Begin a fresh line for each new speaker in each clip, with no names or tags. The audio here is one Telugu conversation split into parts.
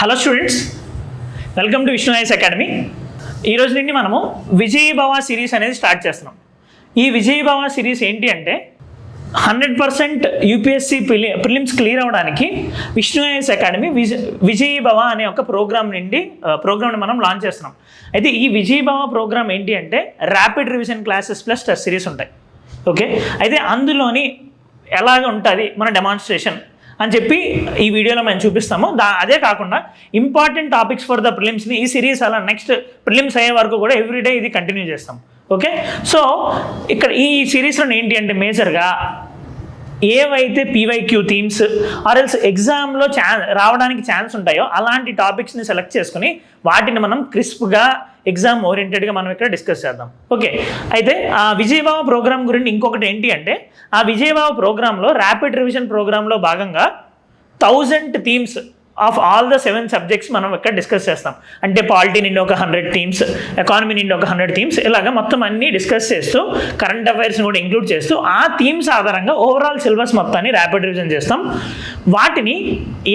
Hello students, welcome to Vishnu IAS academy. ఈరోజు నుండి మనము విజయభవ సిరీస్ అనేది స్టార్ట్ చేస్తున్నాం. ఈ విజయభవ సిరీస్ ఏంటి అంటే 100% యూపీఎస్సీ ప్రిలిమ్స్ క్లియర్ అవ్వడానికి విష్ణు ఐఎస్ అకాడమీ విజయభవ అనే ఒక ప్రోగ్రామ్ని మనం లాంచ్ చేస్తున్నాం. అయితే ఈ విజయభవ ప్రోగ్రామ్ ఏంటి అంటే rapid revision classes plus test series ఉంటాయి. ఓకే, అయితే అందులోని ఎలాగ ఉంటుంది మన డెమాన్స్ట్రేషన్ అని చెప్పి ఈ వీడియోలో మేము చూపిస్తాము. అదే కాకుండా ఇంపార్టెంట్ టాపిక్స్ ఫర్ ద ప్రిలిమ్స్ని ఈ సిరీస్ అలా నెక్స్ట్ ప్రిలిమ్స్ అయ్యే వరకు కూడా ఎవ్రీడే ఇది కంటిన్యూ చేస్తాం. ఓకే, సో ఇక్కడ ఈ సిరీస్లో ఏంటి అంటే మేజర్గా ఏవైతే పీవైక్యూ థీమ్స్ ఆర్ఎల్స్ ఎగ్జామ్లో రావడానికి ఛాన్స్ ఉంటాయో అలాంటి టాపిక్స్ని సెలెక్ట్ చేసుకుని వాటిని మనం క్రిస్ప్గా ఎగ్జామ్ ఓరియంటెడ్గా మనం ఇక్కడ డిస్కస్ చేద్దాం. ఓకే, అయితే ఆ విజయభవ ప్రోగ్రామ్ గురించి ఇంకొకటి ఏంటి అంటే ఆ విజయభవ ప్రోగ్రాంలో ర్యాపిడ్ రివిజన్ ప్రోగ్రాంలో భాగంగా 1000 themes of all the 7 subjects మనం ఇక్కడ డిస్కస్ చేస్తాం. అంటే పాలిటీ నుండి ఒక 100 థీమ్స్, ఎకానమీ నుండి ఒక 100 థీమ్స్, ఇలాగ మొత్తం అన్నీ డిస్కస్ చేస్తూ కరెంట్ అఫైర్స్ని కూడా ఇంక్లూడ్ చేస్తూ ఆ థీమ్స్ ఆధారంగా ఓవరాల్ సిలబస్ మొత్తాన్ని ర్యాపిడ్ రివిజన్ చేస్తాం. వాటిని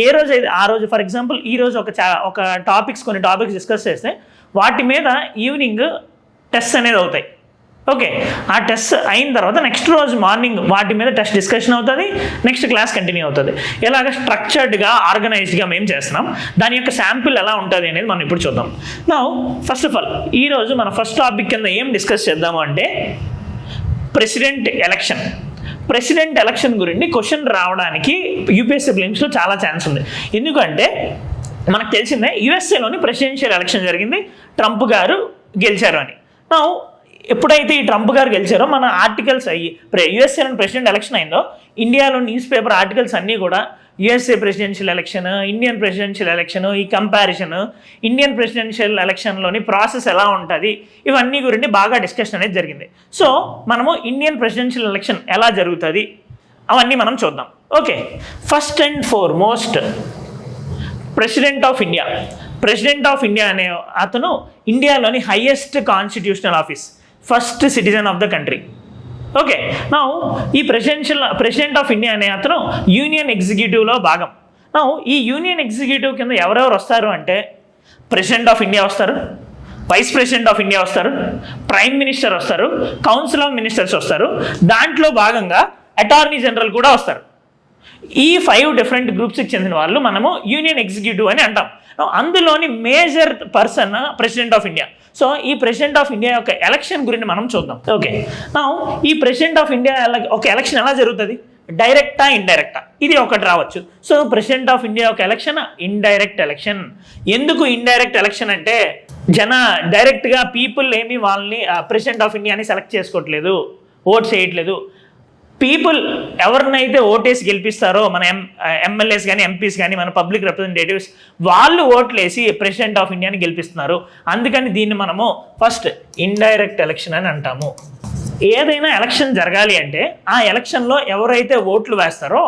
ఏ రోజు అయితే ఆ రోజు, ఫర్ ఎగ్జాంపుల్ ఈరోజు కొన్ని టాపిక్స్ డిస్కస్ చేస్తే వాటి మీద ఈవినింగ్ టెస్ట్ అనేది అవుతాయి. ఓకే, ఆ టెస్ట్ అయిన తర్వాత నెక్స్ట్ రోజు మార్నింగ్ వాటి మీద టెస్ట్ డిస్కషన్ అవుతుంది, నెక్స్ట్ క్లాస్ కంటిన్యూ అవుతుంది. ఇలాగ స్ట్రక్చర్డ్గా ఆర్గనైజ్డ్గా మేము చేస్తున్నాం. దాని యొక్క శాంపిల్ ఎలా ఉంటుంది అనేది మనం ఇప్పుడు చూద్దాం. నౌ ఫస్ట్ ఆఫ్ ఆల్ ఈరోజు మన ఫస్ట్ టాపిక్ కింద ఏం డిస్కస్ చేద్దాము అంటే ప్రెసిడెంట్ ఎలక్షన్ గురించి క్వశ్చన్ రావడానికి యూపీఎస్సీ ప్రిలిమ్స్లో చాలా ఛాన్స్ ఉంది. ఎందుకంటే మనకు తెలిసిందే యుఎస్ఏలోని ప్రెసిడెన్షియల్ ఎలక్షన్ జరిగింది, ట్రంప్ గారు గెలిచారు అని. నౌ ఎప్పుడైతే ఈ ట్రంప్ గారు గెలిచారో మన ఆర్టికల్స్ యుఎస్ఏలోని ప్రెసిడెంట్ ఎలక్షన్ అయిందో ఇండియాలో న్యూస్ పేపర్ ఆర్టికల్స్ అన్నీ కూడా USA presidential election, Indian presidential election, ఈ కంపారిజన్, ఇండియన్ ప్రెసిడెన్షియల్ ఎలక్షన్లోని ప్రాసెస్ ఎలా ఉంటుంది, ఇవన్నీ గురించి బాగా డిస్కషన్ అనేది జరిగింది. సో మనము ఇండియన్ ప్రెసిడెన్షియల్ ఎలక్షన్ ఎలా జరుగుతుంది అవన్నీ మనం చూద్దాం. Okay, first and foremost president of India అనే అతను ఇండియాలోని highest constitutional office, first citizen of the country. Okay, నా ఈ ప్రెసిడెంట్ ఆఫ్ ఇండియా అనే అతను యూనియన్ ఎగ్జిక్యూటివ్లో భాగం. నా ఈ యూనియన్ ఎగ్జిక్యూటివ్ కింద ఎవరెవరు వస్తారు అంటే ప్రెసిడెంట్ ఆఫ్ ఇండియా వస్తారు, వైస్ ప్రెసిడెంట్ ఆఫ్ ఇండియా వస్తారు, ప్రైమ్ మినిస్టర్ వస్తారు, కౌన్సిల్ ఆఫ్ మినిస్టర్స్ వస్తారు, దాంట్లో భాగంగా అటార్నీ జనరల్ కూడా వస్తారు. ఈ 5 డిఫరెంట్ గ్రూప్స్కి చెందిన వాళ్ళు మనము యూనియన్ ఎగ్జిక్యూటివ్ అని అంటాం. అందులోని major person president of India. So ఈ ప్రెసిడెంట్ ఆఫ్ ఇండియా యొక్క ఎలక్షన్ గురించి మనం చూద్దాం. ఓకే, నా ఈ ప్రెసిడెంట్ ఆఫ్ ఇండియా ఒక ఎలక్షన్ ఎలా జరుగుతుంది, డైరెక్టా ఇండైరెక్టా, ఇది ఒకటి రావచ్చు. సో ప్రెసిడెంట్ ఆఫ్ ఇండియా ఒక ఎలక్షన్ ఇండైరెక్ట్ ఎలక్షన్. ఎందుకు ఇండైరెక్ట్ ఎలక్షన్ అంటే డైరెక్ట్గా పీపుల్ ఏమి వాళ్ళని ప్రెసిడెంట్ ఆఫ్ ఇండియాని సెలెక్ట్ చేసుకోవట్లేదు, ఓట్ చేయట్లేదు. పీపుల్ ఎవరినైతే ఓటేసి గెలిపిస్తారో మన ఎమ్మెల్యేస్ కానీ ఎంపీస్ కానీ మన పబ్లిక్ రిప్రజెంటేటివ్స్ వాళ్ళు ఓట్లేసి ప్రెసిడెంట్ ఆఫ్ ఇండియాని గెలిపిస్తున్నారు. అందుకని దీన్ని మనము ఫస్ట్ ఇండైరెక్ట్ ఎలక్షన్ అని అంటాము. ఏదైనా ఎలక్షన్ జరగాలి అంటే ఆ ఎలక్షన్లో ఎవరైతే ఓట్లు వేస్తారో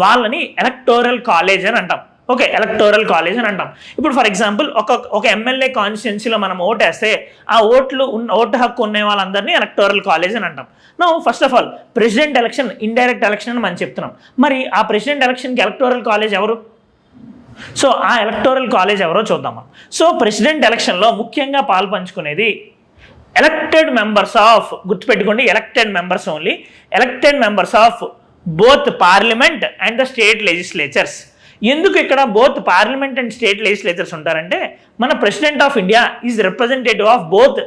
వాళ్ళని ఎలక్టోరల్ కాలేజ్ అని అంటాం. ఓకే, ఎలక్టోరల్ కాలేజ్ అని అంటాం. ఇప్పుడు ఫర్ ఎగ్జాంపుల్ ఒక ఎమ్మెల్యే కాన్స్టిట్యున్సీలో మనం ఓటేస్తే ఆ ఓటు హక్కు ఉన్న వాళ్ళందరినీ ఎలక్టోరల్ కాలేజ్ అని అంటాం. No first of all president election indirect election అని మనం చెప్తున్నాం. మరి ఆ ప్రెసిడెంట్ ఎలక్షన్కి ఎలక్టోరల్ కాలేజ్ ఎవరు? సో ఆ ఎలక్టోరల్ కాలేజ్ ఎవరో చూద్దామా. సో ప్రెసిడెంట్ ఎలక్షన్లో ముఖ్యంగా పాల్పంచుకునేది ఎలక్టెడ్ మెంబర్స్ ఆఫ్, గుర్తుపెట్టుకోండి, elected members only, elected members of both parliament and the state legislatures. ఎందుకు ఇక్కడ both parliament and state legislatures ఉంటారంటే మన president of India is representative of both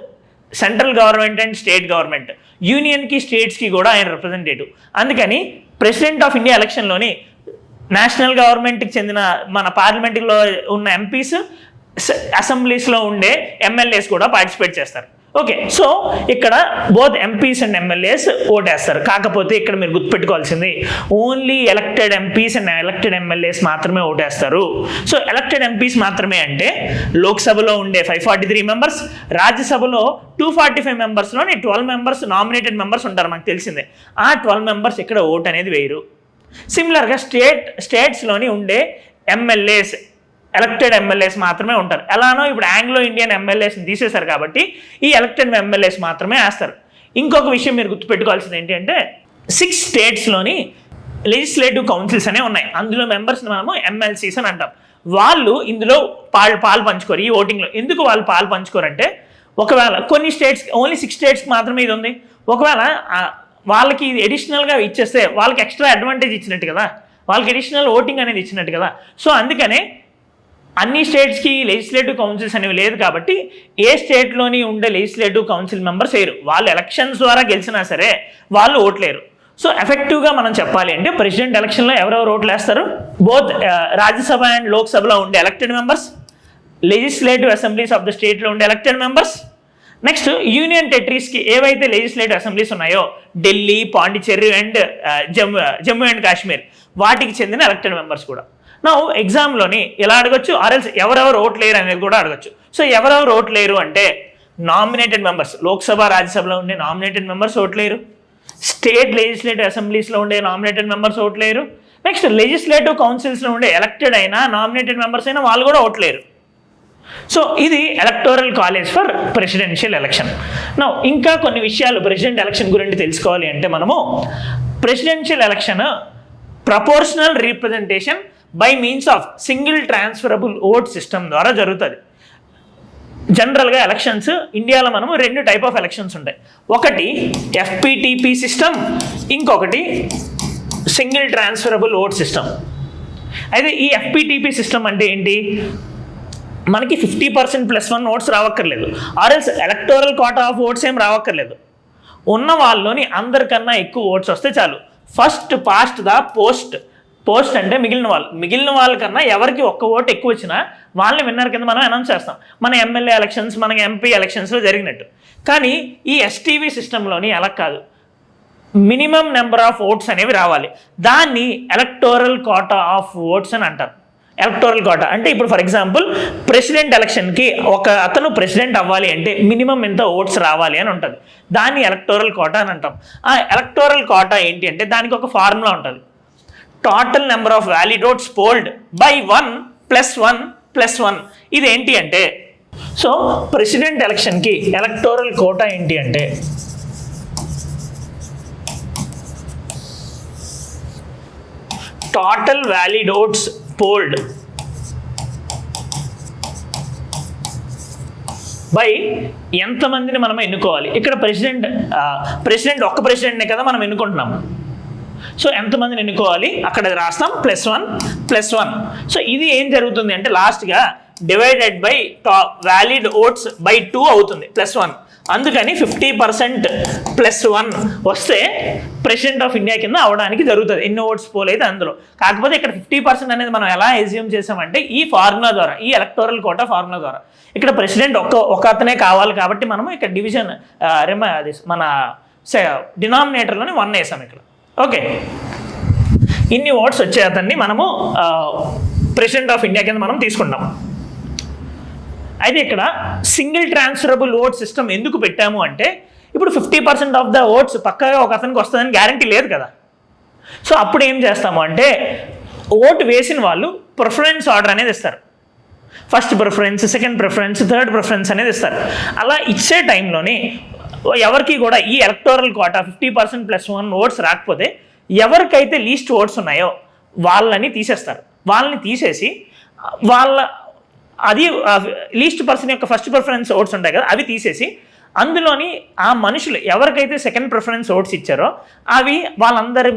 central government and state government, యూనియన్కి స్టేట్స్కి కూడా ఆయన రిప్రజెంటేటివ్. అందుకని ప్రెసిడెంట్ ఆఫ్ ఇండియా ఎలక్షన్లోని నేషనల్ గవర్నమెంట్కి చెందిన మన పార్లమెంట్లో ఉన్న ఎంపీస్, అసెంబ్లీస్లో ఉండే ఎమ్మెల్యేస్ కూడా పార్టిసిపేట్ చేస్తారు. ఓకే, సో ఇక్కడ బోత్ ఎంపీస్ అండ్ ఎమ్మెల్యేస్ ఓటేస్తారు. కాకపోతే ఇక్కడ మీరు గుర్తుపెట్టుకోవాల్సింది only elected MPs and elected MLAs మాత్రమే ఓటేస్తారు. సో ఎలక్టెడ్ ఎంపీస్ మాత్రమే అంటే లోక్సభలో ఉండే 543 మెంబర్స్, రాజ్యసభలో 245 మెంబర్స్లోని 12 మెంబర్స్ నామినేటెడ్ మెంబర్స్ ఉంటారు, మనకు తెలిసిందే. ఆ 12 మెంబర్స్ ఇక్కడ ఓట్ అనేది వేయరు. సిమిలర్గా స్టేట్స్లోని ఉండే ఎమ్మెల్యేస్, ఎలక్టెడ్ ఎమ్మెల్యేస్ మాత్రమే ఉంటారు. ఎలానో ఇప్పుడు ఆంగ్లో ఇండియన్ ఎమ్మెల్యేస్ని తీసేశారు కాబట్టి ఈ ఎలక్టెడ్ ఎమ్మెల్యేస్ మాత్రమే వేస్తారు. ఇంకొక విషయం మీరు గుర్తుపెట్టుకోవాల్సింది ఏంటి అంటే 6 స్టేట్స్లోని లెజిస్లేటివ్ కౌన్సిల్స్ అనేవి ఉన్నాయి. అందులో మెంబర్స్ని మనము ఎమ్మెల్సీస్ అని అంటాం. వాళ్ళు ఇందులో పాలు పంచుకోరు. ఈ ఓటింగ్లో ఎందుకు వాళ్ళు పాలు పంచుకోరంటే, ఒకవేళ కొన్ని స్టేట్స్కి ఓన్లీ 6 స్టేట్స్కి మాత్రమే ఇది ఉంది. ఒకవేళ వాళ్ళకి ఇది ఎడిషనల్గా ఇచ్చేస్తే వాళ్ళకి ఎక్స్ట్రా అడ్వాంటేజ్ ఇచ్చినట్టు కదా, వాళ్ళకి ఎడిషనల్ ఓటింగ్ అనేది ఇచ్చినట్టు కదా. సో అందుకనే అన్ని స్టేట్స్కి లెజిస్లేటివ్ కౌన్సిల్స్ అనేవి లేదు కాబట్టి ఏ స్టేట్లోని ఉండే లెజిస్లేటివ్ కౌన్సిల్ మెంబర్స్ వేయరు. వాళ్ళు ఎలక్షన్స్ ద్వారా గెలిచినా సరే వాళ్ళు ఓట్లేరు. సో ఎఫెక్టివ్గా మనం చెప్పాలి అంటే ప్రెసిడెంట్ ఎలక్షన్లో ఎవరెవరు ఓట్లు వేస్తారు? బోత్ రాజ్యసభ అండ్ లోక్సభలో ఉండే elected members, legislative assemblies of the స్టేట్లో ఉండే ఎలక్టెడ్ మెంబర్స్, నెక్స్ట్ యూనియన్ టెరిటరీస్కి ఏవైతే లెజిస్లేటివ్ అసెంబ్లీస్ ఉన్నాయో ఢిల్లీ, పాండిచ్చేరి అండ్ జమ్మూ అండ్ కాశ్మీర్, వాటికి చెందిన ఎలక్టెడ్ మెంబర్స్ కూడా. నా ఎగ్జామ్లోని ఎలా అడగచ్చు, ఆర్ఎల్స్ ఎవరెవరు ఓట్లేరు అనేది కూడా అడగచ్చు. సో ఎవరెవరు ఓట్లేరు అంటే నామినేటెడ్ మెంబర్స్, లోక్సభ రాజ్యసభలో ఉండే నామినేటెడ్ మెంబర్స్ ఓట్లేరు, స్టేట్ లెజిస్లేటివ్ అసెంబ్లీస్లో ఉండే నామినేటెడ్ మెంబర్స్ ఓట్లేరు, నెక్స్ట్ లెజిస్లేటివ్ కౌన్సిల్స్లో ఉండే ఎలక్టెడ్ అయినా నామినేటెడ్ మెంబర్స్ అయినా వాళ్ళు కూడా ఓట్లేరు. సో ఇది electoral college for presidential election. నా ఇంకా కొన్ని విషయాలు ప్రెసిడెంట్ ఎలక్షన్ గురించి తెలుసుకోవాలి అంటే మనము presidential election proportional representation by means of single transferable vote system ద్వారా జరుగుతుంది. జనరల్గా ఎలక్షన్స్ ఇండియాలో మనము 2 టైప్ ఆఫ్ ఎలక్షన్స్ ఉంటాయి. ఒకటి FPTP సిస్టమ్, ఇంకొకటి సింగిల్ ట్రాన్స్ఫరబుల్ ఓట్ సిస్టమ్. అయితే ఈ FPTP సిస్టమ్ అంటే ఏంటి? మనకి 50% +1 ఓట్స్ రావక్కర్లేదు, ఆర్ఎల్స్ ఎలక్టోరల్ కోటా ఆఫ్ ఓట్స్ ఏం రావక్కర్లేదు. ఉన్న వాళ్ళలోని అందరికన్నా ఎక్కువ ఓట్స్ వస్తే చాలు. ఫస్ట్ పాస్ట్ ద పోస్ట్ అంటే మిగిలిన వాళ్ళకన్నా ఎవరికి ఒక్క ఓటు ఎక్కువ వచ్చినా వాళ్ళని విన్నర్ కింద మనం అనౌన్స్ చేస్తాం, మన ఎమ్మెల్యే ఎలక్షన్స్, మన MP ఎలక్షన్స్లో జరిగినట్టు. కానీ ఈ STV సిస్టంలోని అలా కాదు, మినిమం నెంబర్ ఆఫ్ ఓట్స్ అనేవి రావాలి. దాన్ని ఎలక్టోరల్ కోటా ఆఫ్ ఓట్స్ అని అంటారు. ఎలక్టోరల్ కోటా అంటే ఇప్పుడు ఫర్ ఎగ్జాంపుల్ ప్రెసిడెంట్ ఎలక్షన్కి ఒక అతను ప్రెసిడెంట్ అవ్వాలి అంటే మినిమం ఎంత ఓట్స్ రావాలి అని ఉంటుంది, దాన్ని ఎలక్టోరల్ కోటా అని అంటాం. ఆ ఎలక్టోరల్ కోటా ఏంటి అంటే దానికి ఒక ఫార్ములా ఉంటుంది. Total number of valid votes fold by 1 + 1 + 1. ఇది ఏంటి అంటే, సో ప్రెసిడెంట్ ఎలక్షన్కి ఎలక్టోరల్ కోటా ఏంటి అంటే total valid votes fold by ఎంతమందిని మనం ఎన్నుకోవాలి. ఇక్కడ ప్రెసిడెంట్ ఒక్క ప్రెసిడెంట్నే కదా మనం ఎన్నుకుంటున్నాము. సో ఎంతమందిని ఎన్నుకోవాలి అక్కడ రాస్తాం +1 + 1. సో ఇది ఏం జరుగుతుంది అంటే లాస్ట్గా divided by valid votes by 2 అవుతుంది +1. అందుకని 50% +1 వస్తే ప్రెసిడెంట్ ఆఫ్ ఇండియా కింద అవడానికి జరుగుతుంది, ఎన్ని ఓట్స్ పోల్ అయితే అందులో. కాకపోతే ఇక్కడ 50% అనేది మనం ఎలా ఎజ్యూమ్ చేసామంటే ఈ ఫార్ములా ద్వారా, ఈ ఎలక్టోరల్ కోటా ఫార్ములా ద్వారా. ఇక్కడ ప్రెసిడెంట్ ఒక అతనే కావాలి కాబట్టి మనము ఇక్కడ డివిజన్ మన డినామినేటర్లోని 1 వేసాం ఇక్కడ. ఓకే, ఇన్ని ఓట్స్ వచ్చే అతన్ని మనము ప్రెసిడెంట్ ఆఫ్ ఇండియా కింద మనం తీసుకుంటాం. అయితే ఇక్కడ సింగిల్ ట్రాన్స్ఫరబుల్ ఓట్ సిస్టమ్ ఎందుకు పెట్టాము అంటే ఇప్పుడు 50% ఆఫ్ ద ఓట్స్ పక్కగా ఒక అతనికి వస్తుందని గ్యారంటీ లేదు కదా. సో అప్పుడు ఏం చేస్తాము అంటే ఓటు వేసిన వాళ్ళు ప్రిఫరెన్స్ ఆర్డర్ అనేది ఇస్తారు. First preference, second preference, third preference అనేది ఇస్తారు. అలా ఇచ్చే టైంలోని ఎవరికి కూడా ఈ ఎలక్టోరల్ కోటా 50% +1 ఓట్స్ రాకపోతే ఎవరికైతే లీస్ట్ ఓట్స్ ఉన్నాయో వాళ్ళని తీసేస్తారు. వాళ్ళని తీసేసి అది లీస్ట్ పర్సన్ యొక్క ఫస్ట్ ప్రిఫరెన్స్ ఓట్స్ ఉంటాయి కదా అవి తీసేసి అందులోని ఆ మనుషులు ఎవరికైతే సెకండ్ ప్రిఫరెన్స్ ఓట్స్ ఇచ్చారో అవి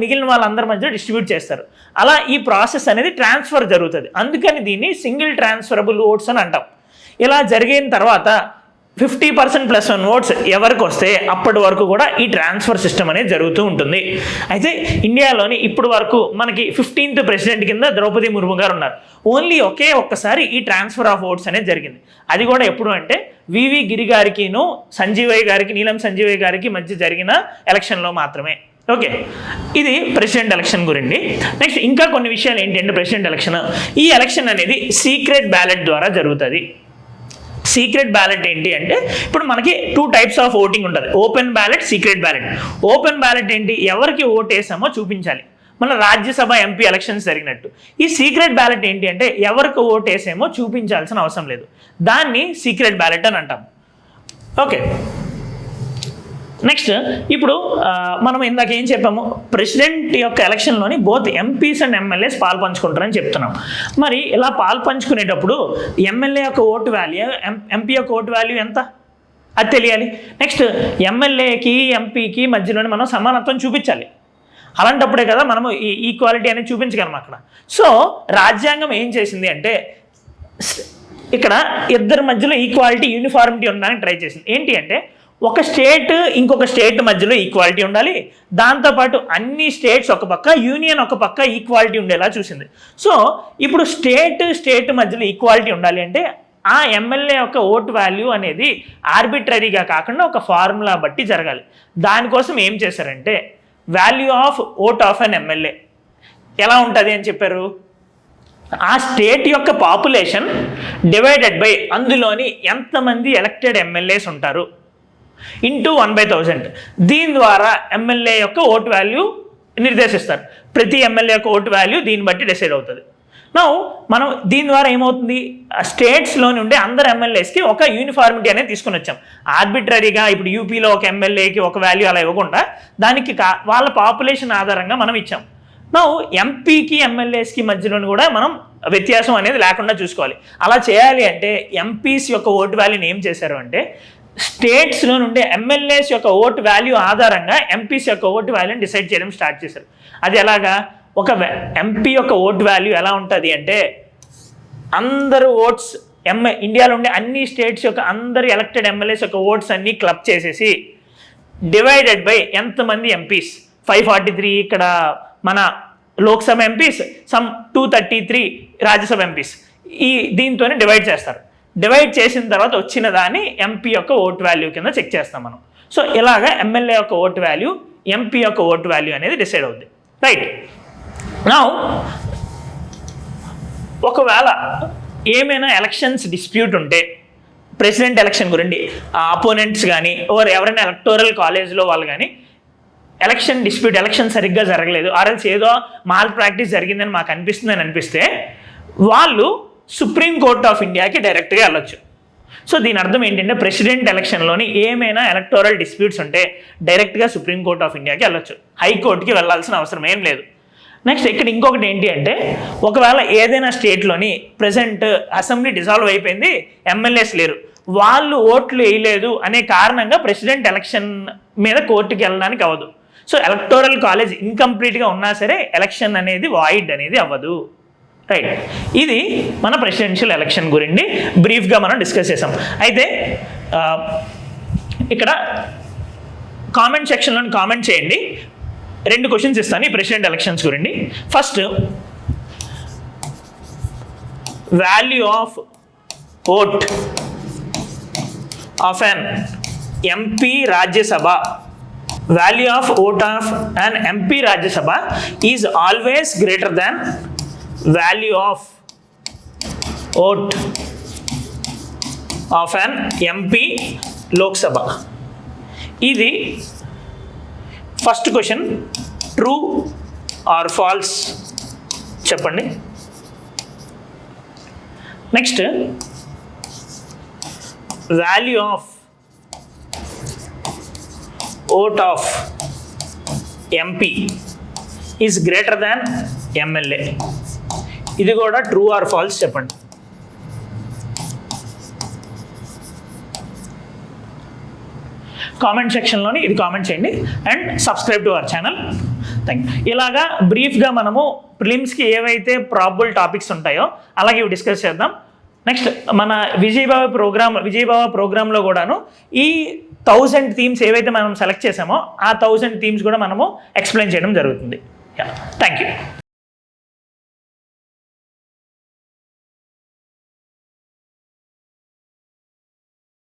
మిగిలిన వాళ్ళందరి మధ్య డిస్ట్రిబ్యూట్ చేస్తారు. అలా ఈ ప్రాసెస్ అనేది ట్రాన్స్ఫర్ జరుగుతుంది. అందుకని దీన్ని సింగిల్ ట్రాన్స్ఫరబుల్ ఓట్స్ అని అంటాం. ఇలా జరిగిన తర్వాత 50% +1 ఓట్స్ ఎవరికి వస్తే అప్పటి వరకు కూడా ఈ ట్రాన్స్ఫర్ సిస్టమ్ అనేది జరుగుతూ ఉంటుంది. అయితే ఇండియాలోని ఇప్పుడు వరకు మనకి 15th ప్రెసిడెంట్ కింద ద్రౌపది ముర్ము గారు ఉన్నారు. ఓన్లీ ఒక్కసారి ఈ ట్రాన్స్ఫర్ ఆఫ్ ఓట్స్ అనేది జరిగింది. అది కూడా ఎప్పుడు అంటే వివి గిరి గారికిను నీలం సంజీవయ్య గారికి మధ్య జరిగిన ఎలక్షన్లో మాత్రమే. ఓకే, ఇది ప్రెసిడెంట్ ఎలక్షన్ గురించి. నెక్స్ట్ ఇంకా కొన్ని విషయాలు ఏంటి అంటే ప్రెసిడెంట్ ఎలక్షన్, ఈ ఎలక్షన్ అనేది సీక్రెట్ బ్యాలెట్ ద్వారా జరుగుతుంది. సీక్రెట్ బ్యాలెట్ ఏంటి అంటే ఇప్పుడు మనకి 2 టైప్స్ ఆఫ్ ఓటింగ్ ఉంటుంది, open ballot, secret ballot. Open ballot ఏంటి, ఎవరికి ఓట్ వేసామో చూపించాలి, మన రాజ్యసభ MP ఎలక్షన్స్ జరిగినట్టు. ఈ సీక్రెట్ బ్యాలెట్ ఏంటి అంటే ఎవరికి ఓట్ వేసామో చూపించాల్సిన అవసరం లేదు, దాన్ని సీక్రెట్ బ్యాలెట్ అని అంటాం. ఓకే, నెక్స్ట్ ఇప్పుడు మనం ఇందాక ఏం చెప్పాము, ప్రెసిడెంట్ యొక్క ఎలక్షన్లోని బోత్ ఎంపీస్ అండ్ ఎమ్మెల్యేస్ పాలు పంచుకుంటారని చెప్తున్నాం. మరి ఇలా పాలు పంచుకునేటప్పుడు ఎమ్మెల్యే యొక్క ఓటు వాల్యూ, ఎంపీ యొక్క ఓటు వాల్యూ ఎంత అది తెలియాలి. నెక్స్ట్ ఎమ్మెల్యేకి ఎంపీకి మధ్యలోనే మనం సమానత్వం చూపించాలి. అలాంటప్పుడే కదా మనము ఈ ఈక్వాలిటీ అనేది చూపించగలం అక్కడ. సో రాజ్యాంగం ఏం చేసింది అంటే ఇక్కడ ఇద్దరి మధ్యలో ఈక్వాలిటీ, యూనిఫార్మిటీ ఉండడానికి ట్రై చేసింది. ఏంటి అంటే ఒక స్టేట్ ఇంకొక స్టేట్ మధ్యలో ఈక్వాలిటీ ఉండాలి, దాంతోపాటు అన్ని స్టేట్స్ ఒక పక్క, యూనియన్ ఒక పక్క ఈక్వాలిటీ ఉండేలా చూసింది. సో ఇప్పుడు స్టేట్ మధ్యలో ఈక్వాలిటీ ఉండాలి అంటే ఆ ఎమ్మెల్యే యొక్క ఓటు వాల్యూ అనేది ఆర్బిట్రరీగా కాకుండా ఒక ఫార్ములా బట్టి జరగాలి. దానికోసం ఏం చేశారంటే value of vote of an MLA ఎలా ఉంటుంది అని చెప్పారు. ఆ స్టేట్ యొక్క పాపులేషన్ డివైడెడ్ బై అందులోని ఎంతమంది ఎలక్టెడ్ ఎమ్మెల్యేస్ ఉంటారు ఇంటూ 1/1000. దీని ద్వారా ఎమ్మెల్యే యొక్క ఓటు వాల్యూ నిర్దేశిస్తారు. ప్రతి ఎమ్మెల్యే యొక్క ఓటు వాల్యూ దీన్ని బట్టి డిసైడ్ అవుతుంది. నౌ మనం దీని ద్వారా ఏమవుతుంది, స్టేట్స్లోని ఉండే అందరు ఎమ్మెల్యేస్కి ఒక యూనిఫార్మిటీ అనేది తీసుకుని వచ్చాం. ఆర్బిట్రరీగా ఇప్పుడు యూపీలో ఒక ఎమ్మెల్యేకి ఒక వాల్యూ అలా ఇవ్వకుండా దానికి వాళ్ళ పాపులేషన్ ఆధారంగా మనం ఇచ్చాం. నౌ ఎంపీకి ఎమ్మెల్యేస్కి మధ్యలో కూడా మనం వ్యత్యాసం అనేది లేకుండా చూసుకోవాలి. అలా చేయాలి అంటే ఎంపీస్ యొక్క ఓటు వాల్యూని ఏం చేశారు అంటే స్టేట్స్లో నుండే ఎమ్మెల్యేస్ యొక్క ఓటు వాల్యూ ఆధారంగా ఎంపీస్ యొక్క ఓటు వాల్యూని డిసైడ్ చేయడం స్టార్ట్ చేశారు. అది ఎలాగా, ఒక ఎంపీ యొక్క ఓటు వాల్యూ ఎలా ఉంటుంది అంటే అందరు ఓట్స్ ఇండియాలో ఉండే అన్ని స్టేట్స్ యొక్క అందరు ఎలక్టెడ్ ఎమ్మెల్యేస్ యొక్క ఓట్స్ అన్నీ క్లబ్ చేసేసి డివైడెడ్ బై ఎంతమంది ఎంపీస్ 543 ఇక్కడ మన Lok Sabha MPs, some 233 Rajya Sabha MPs, దీంతోనే డివైడ్ చేస్తారు. డివైడ్ చేసిన తర్వాత వచ్చిన దాన్ని ఎంపీ యొక్క ఓటు వాల్యూ కింద చెక్ చేస్తాం మనం. సో ఇలాగా ఎమ్మెల్యే యొక్క ఓటు వాల్యూ, ఎంపీ యొక్క ఓటు వాల్యూ అనేది డిసైడ్ అవుద్ది. రైట్. నౌ ఒకవేళ ఏమైనా ఎలక్షన్స్ డిస్ప్యూట్ ఉంటే ప్రెసిడెంట్ ఎలక్షన్ గురించి అపోనెంట్స్ కానీ ఎవరైనా ఎలక్టోరల్ కాలేజ్లో వాళ్ళు కానీ ఎలక్షన్ సరిగ్గా జరగలేదు, ఆర్ఎల్స్ ఏదో మాల్ ప్రాక్టీస్ జరిగిందని మాకు అనిపిస్తుందని అనిపిస్తే వాళ్ళు సుప్రీంకోర్ట్ ఆఫ్ ఇండియాకి డైరెక్ట్గా వెళ్ళొచ్చు. సో దీని అర్థం ఏంటంటే ప్రెసిడెంట్ ఎలక్షన్లోని ఏమైనా ఎలక్టోరల్ డిస్ప్యూట్స్ ఉంటే డైరెక్ట్గా సుప్రీంకోర్ట్ ఆఫ్ ఇండియాకి వెళ్ళొచ్చు, హైకోర్టుకి వెళ్ళాల్సిన అవసరం ఏం లేదు. నెక్స్ట్ ఇక్కడ ఇంకొకటి ఏంటి అంటే ఒకవేళ ఏదైనా స్టేట్లోని ప్రెసెంట్ అసెంబ్లీ డిజాల్వ్ అయిపోయింది, ఎమ్మెల్యేస్ లేరు, వాళ్ళు ఓట్లు వేయలేదు అనే కారణంగా ప్రెసిడెంట్ ఎలక్షన్ మీద కోర్టుకి వెళ్ళడానికి అవ్వదు. సో ఎలక్టోరల్ కాలేజ్ ఇన్కంప్లీట్గా ఉన్నా సరే ఎలక్షన్ అనేది వాయిడ్ అనేది అవ్వదు. రైట్. ఇది మన ప్రెసిడెన్షియల్ ఎలక్షన్ గురించి బ్రీఫ్గా మనం డిస్కస్ చేసాం. అయితే ఇక్కడ కామెంట్ సెక్షన్లో కామెంట్ చేయండి. 2 క్వశ్చన్స్ ఇస్తాను ఈ ప్రెసిడెంట్ ఎలక్షన్స్ గురించి. First, value of vote of an MP Rajya Sabha, value of vote of an MP Rajya Sabha is always greater than value of vote of an MP Lok Sabha. ఇది first question. True or false చెప్పండి. Next, value of vote of MP is greater than MLA. ఇది కూడా ట్రూ ఆర్ ఫాల్స్ చెప్పండి. కామెంట్ సెక్షన్లోని ఇది కామెంట్ చేయండి and subscribe to our channel. Thank you. ఇలాగా బ్రీఫ్గా మనము ప్రిలిమ్స్కి ఏవైతే ప్రాబబుల్ టాపిక్స్ ఉంటాయో అలాగే ఇవి డిస్కస్ చేద్దాం. నెక్స్ట్ మన విజయబావ ప్రోగ్రాంలో కూడాను ఈ 1000 థీమ్స్ ఏవైతే మనం సెలెక్ట్ చేసామో ఆ 1000 థీమ్స్ కూడా మనము ఎక్స్ప్లెయిన్ చేయడం జరుగుతుంది. Thank you.